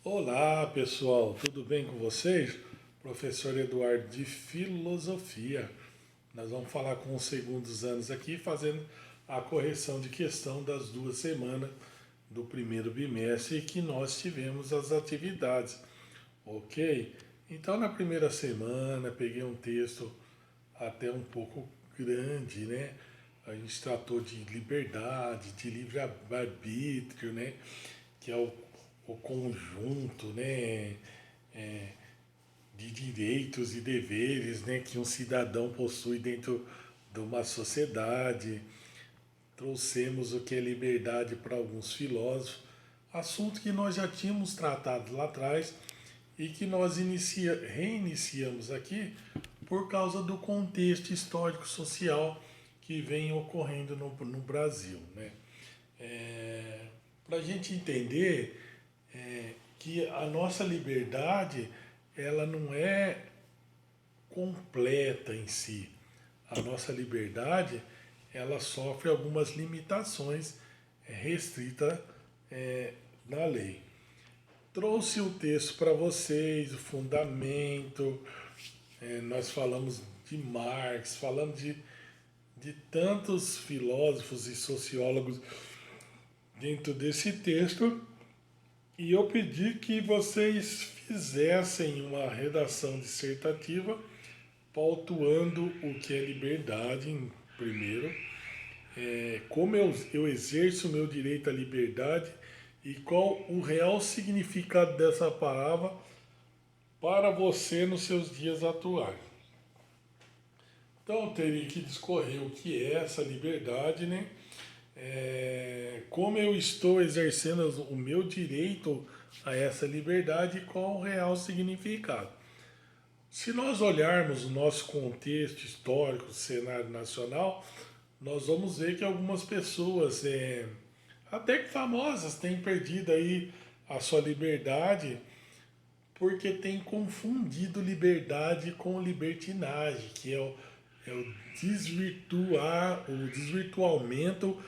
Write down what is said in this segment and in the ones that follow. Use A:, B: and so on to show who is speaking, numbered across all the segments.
A: Olá pessoal, tudo bem com vocês? Professor Eduardo de Filosofia. Nós vamos falar com os segundos anos aqui, fazendo a correção de questão das 2 semanas do primeiro bimestre que nós tivemos as atividades, ok? Então na primeira semana peguei um texto até um pouco grande, né? A gente tratou de liberdade, de livre-arbítrio, né? Que é o conjunto, né? É, de direitos e deveres, né? Que um cidadão possui dentro de uma sociedade. Trouxemos o que é liberdade para alguns filósofos, assunto que nós já tínhamos tratado lá atrás e que nós reiniciamos aqui por causa do contexto histórico-social que vem ocorrendo no Brasil. Né? Para a gente entender que a nossa liberdade ela não é completa em si. A nossa liberdade ela sofre algumas limitações restritas na lei. Trouxe o texto para vocês, o fundamento, nós falamos de Marx, falamos de tantos filósofos e sociólogos dentro desse texto, e eu pedi que vocês fizessem uma redação dissertativa pautuando o que é liberdade, primeiro, como eu exerço o meu direito à liberdade e qual o real significado dessa palavra para você nos seus dias atuais. Então eu teria que discorrer o que é essa liberdade, né? Como eu estou exercendo o meu direito a essa liberdade e qual o real significado. Se nós olharmos o nosso contexto histórico, cenário nacional, nós vamos ver que algumas pessoas, até que famosas, têm perdido aí a sua liberdade porque têm confundido liberdade com libertinagem, que é o o desvirtuamento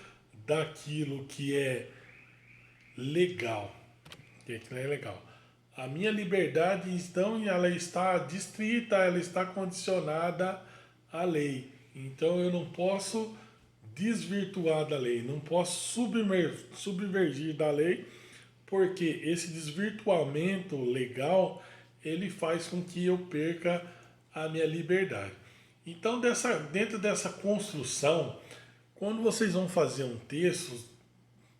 A: daquilo que é legal. Que não é legal. A minha liberdade, então, ela está distrita, ela está condicionada à lei. Então eu não posso desvirtuar da lei, não posso subvergir da lei, porque esse desvirtuamento legal, ele faz com que eu perca a minha liberdade. Então, dentro dessa construção, quando vocês vão fazer um texto,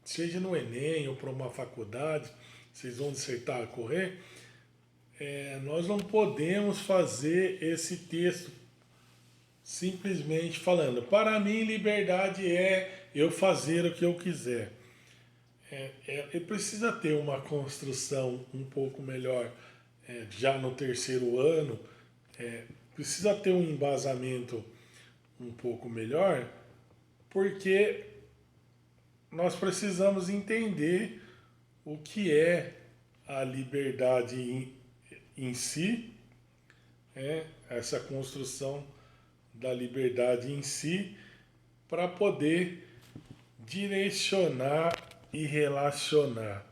A: seja no Enem ou para uma faculdade, vocês vão dissertar, correr, nós não podemos fazer esse texto simplesmente falando, para mim liberdade é eu fazer o que eu quiser. Ele precisa ter uma construção um pouco melhor já no terceiro ano, precisa ter um embasamento um pouco melhor, porque nós precisamos entender o que é a liberdade em si, essa construção da liberdade em si, para poder direcionar e relacionar.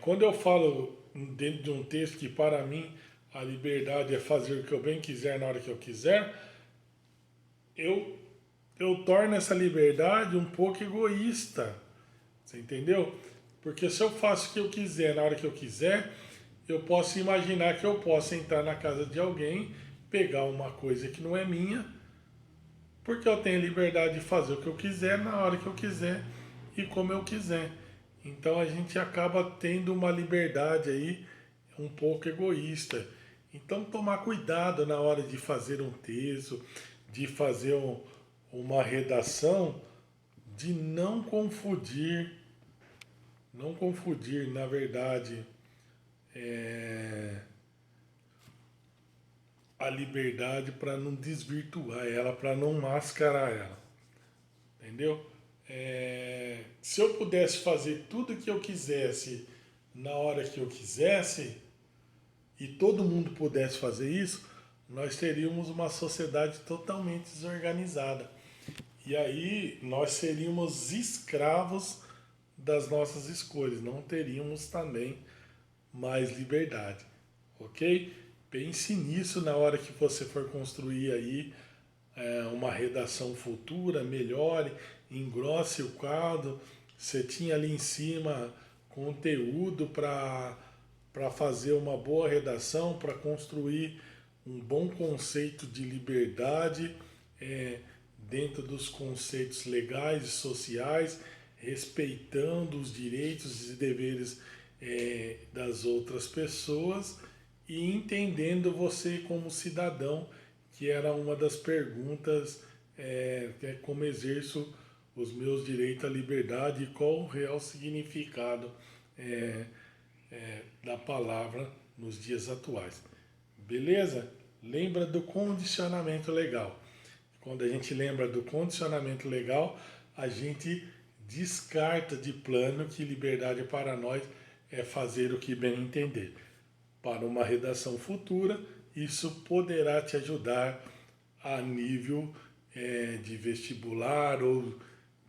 A: Quando eu falo dentro de um texto que para mim a liberdade é fazer o que eu bem quiser na hora que eu quiser, eu torno essa liberdade um pouco egoísta. Você entendeu? Porque se eu faço o que eu quiser na hora que eu quiser, eu posso imaginar que eu posso entrar na casa de alguém, pegar uma coisa que não é minha, porque eu tenho liberdade de fazer o que eu quiser na hora que eu quiser e como eu quiser. Então a gente acaba tendo uma liberdade aí um pouco egoísta. Então tomar cuidado na hora de fazer um texto, de fazer uma redação, de não confundir, na verdade, a liberdade para não desvirtuar ela, para não mascarar ela. Entendeu? Se eu pudesse fazer tudo o que eu quisesse na hora que eu quisesse e todo mundo pudesse fazer isso, nós teríamos uma sociedade totalmente desorganizada. E aí nós seríamos escravos das nossas escolhas, não teríamos também mais liberdade, ok? Pense nisso na hora que você for construir aí uma redação futura, melhore, engrosse o quadro. Você tinha ali em cima conteúdo para fazer uma boa redação, para construir um bom conceito de liberdade é, dentro dos conceitos legais e sociais, respeitando os direitos e deveres das outras pessoas e entendendo você como cidadão, que era uma das perguntas, como exerço os meus direitos à liberdade e qual o real significado é, da palavra nos dias atuais. Beleza? Lembra do condicionamento legal. Quando a gente lembra do condicionamento legal, a gente descarta de plano que liberdade para nós é fazer o que bem entender. Para uma redação futura, isso poderá te ajudar a nível de vestibular ou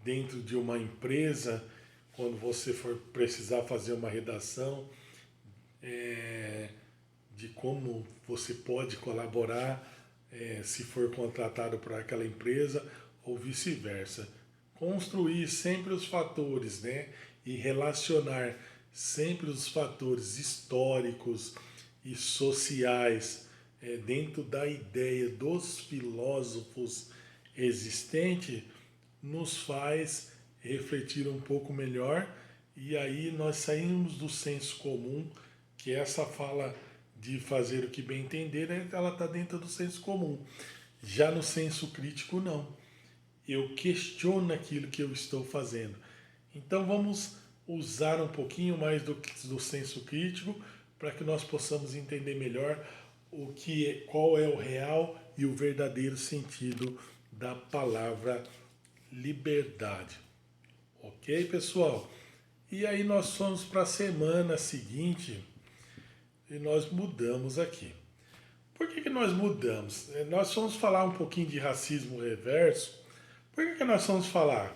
A: dentro de uma empresa, quando você for precisar fazer uma redação, de como você pode colaborar se for contratado por aquela empresa ou vice-versa. Construir sempre os fatores, né? E relacionar sempre os fatores históricos e sociais dentro da ideia dos filósofos existentes nos faz refletir um pouco melhor e aí nós saímos do senso comum, que essa fala de fazer o que bem entender, ela está dentro do senso comum. Já no senso crítico, não. Eu questiono aquilo que eu estou fazendo. Então vamos usar um pouquinho mais do senso crítico para que nós possamos entender melhor qual é o real e o verdadeiro sentido da palavra liberdade. Ok, pessoal? E aí nós fomos para a semana seguinte e nós mudamos aqui. Por que nós mudamos? Nós vamos falar um pouquinho de racismo reverso. Por que nós vamos falar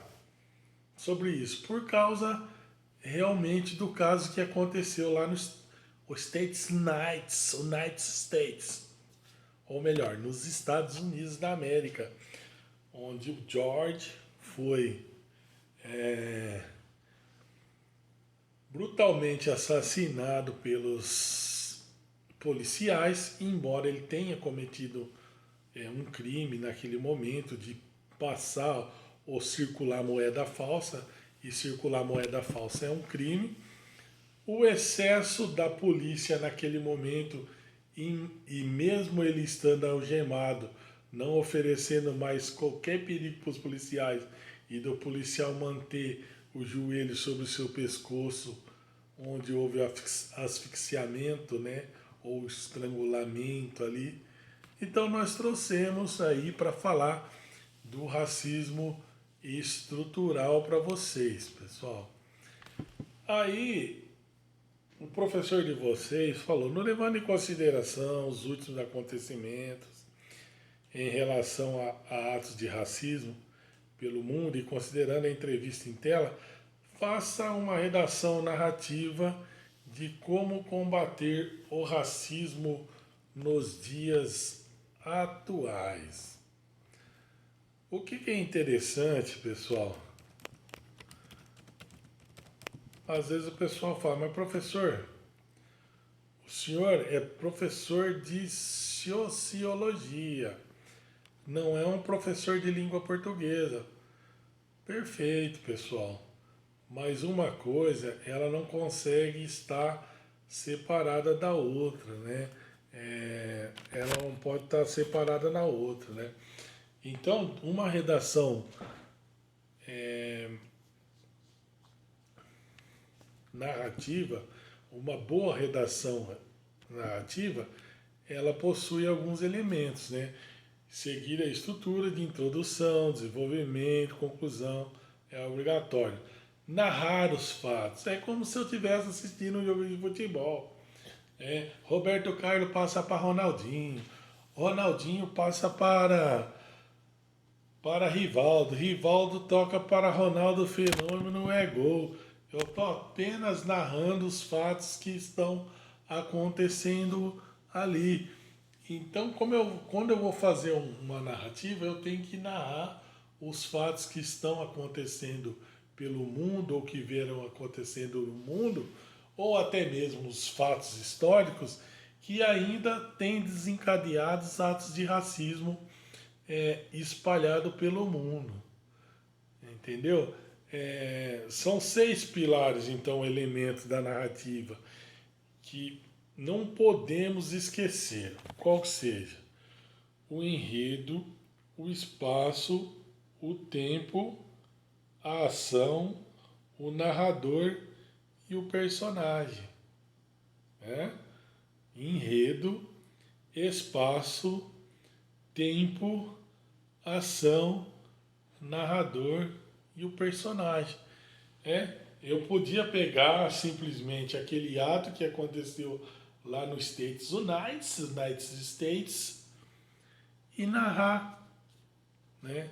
A: sobre isso? Por causa realmente do caso que aconteceu lá nos United States, ou melhor, nos Estados Unidos da América, onde o George foi brutalmente assassinado pelos policiais, embora ele tenha cometido um crime naquele momento de passar ou circular moeda falsa, e circular moeda falsa é um crime. O excesso da polícia naquele momento, e mesmo ele estando algemado, não oferecendo mais qualquer perigo para os policiais, e do policial manter o joelho sobre o seu pescoço, onde houve asfixiamento, né, ou estrangulamento ali. Então nós trouxemos aí para falar do racismo estrutural para vocês, pessoal. Aí o professor de vocês falou, não levando em consideração os últimos acontecimentos em relação a atos de racismo pelo mundo e considerando a entrevista em tela, faça uma redação narrativa de como combater o racismo nos dias atuais. O que é interessante, pessoal? Às vezes o pessoal fala, mas professor, o senhor é professor de sociologia, não é um professor de língua portuguesa. Perfeito, pessoal. Mas uma coisa, ela não consegue estar separada da outra, né? Ela não pode estar separada da outra, né? Então, uma redação narrativa, uma boa redação narrativa, ela possui alguns elementos, né? Seguir a estrutura de introdução, desenvolvimento, conclusão, é obrigatório. Narrar os fatos, é como se eu estivesse assistindo um jogo de futebol. Roberto Carlos passa para Ronaldinho, Ronaldinho passa para Rivaldo, Rivaldo toca para Ronaldo Fenômeno, é gol. Eu estou apenas narrando os fatos que estão acontecendo ali. Então, quando eu vou fazer uma narrativa, eu tenho que narrar os fatos que estão acontecendo pelo mundo ou que vieram acontecendo no mundo, ou até mesmo os fatos históricos que ainda têm desencadeados atos de racismo espalhado pelo mundo. Entendeu? São 6 pilares, então, elementos da narrativa que não podemos esquecer, qual que seja: o enredo, o espaço, o tempo, a ação, o narrador e o personagem. Né? Enredo, espaço, tempo, ação, narrador e o personagem. Eu podia pegar simplesmente aquele ato que aconteceu lá nos United States, e narrar, né?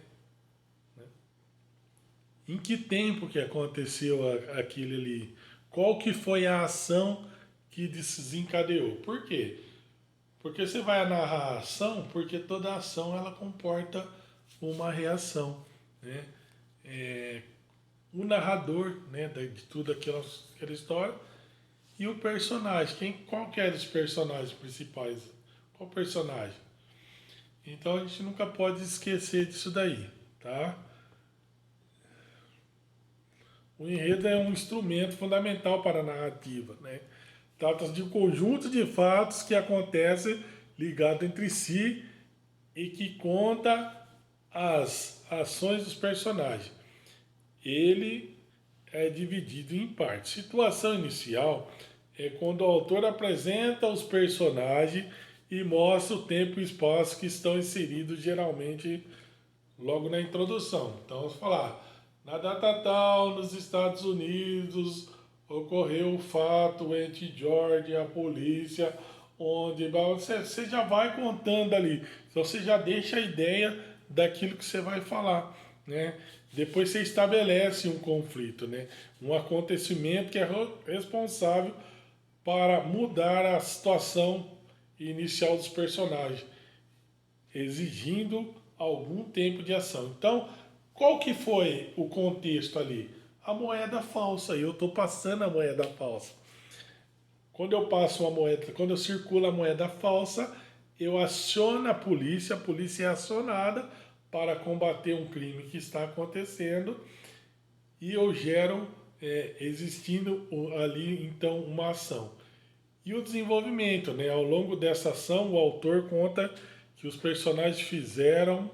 A: Em que tempo que aconteceu aquilo ali? Qual que foi a ação que desencadeou? Por quê? Porque você vai narrar a ação, porque toda ação ela comporta uma reação, né? O narrador, né, de tudo aquela história, e o personagem. Qual que eram os personagens principais? Qual personagem? Então a gente nunca pode esquecer disso daí, tá? O enredo é um instrumento fundamental para a narrativa, né? Trata-se de um conjunto de fatos que acontecem ligados entre si e que conta as ações dos personagens. Ele é dividido em partes. Situação inicial é quando o autor apresenta os personagens e mostra o tempo e o espaço que estão inseridos, geralmente logo na introdução. Então, vamos falar: na data tal, nos Estados Unidos, ocorreu o fato entre George e a polícia, onde você já vai contando ali. Então, você já deixa a ideia daquilo que você vai falar, né? Depois você estabelece um conflito, né? Um acontecimento que é responsável para mudar a situação inicial dos personagens, exigindo algum tempo de ação. Então, qual que foi o contexto ali? A moeda falsa. E eu estou passando a moeda falsa. Quando eu passo uma moeda, quando eu circulo a moeda falsa, eu aciono a polícia é acionada para combater um crime que está acontecendo, e eu gero, existindo ali então uma ação. E o desenvolvimento, né? Ao longo dessa ação, o autor conta que os personagens fizeram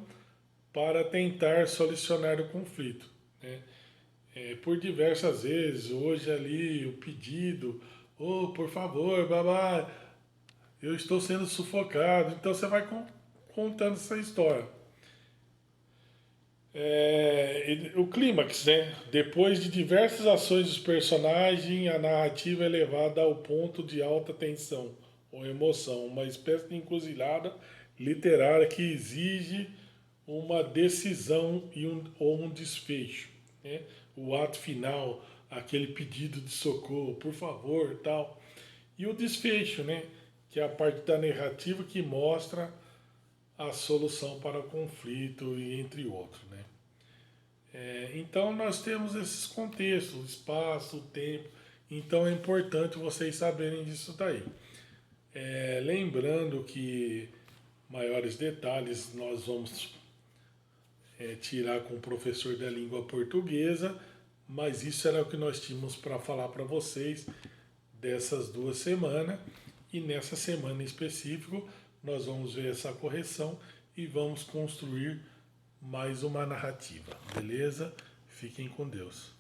A: para tentar solucionar o conflito, né? Por diversas vezes, hoje ali o pedido, oh, por favor, babá, eu estou sendo sufocado. Então você vai contando essa história. O clímax, né? Depois de diversas ações dos personagens, a narrativa é levada ao ponto de alta tensão ou emoção, uma espécie de encruzilhada literária que exige uma decisão ou um desfecho, né? O ato final, aquele pedido de socorro, por favor, tal. E o desfecho, né? Que é a parte da narrativa que mostra a solução para o conflito, e entre outros, né? Então nós temos esses contextos, o espaço, o tempo. Então é importante vocês saberem disso daí. Lembrando que maiores detalhes nós vamos tirar com o professor da língua portuguesa, mas isso era o que nós tínhamos para falar para vocês dessas 2 semanas. E nessa semana em específico nós vamos ver essa correção e vamos construir mais uma narrativa, beleza? Fiquem com Deus.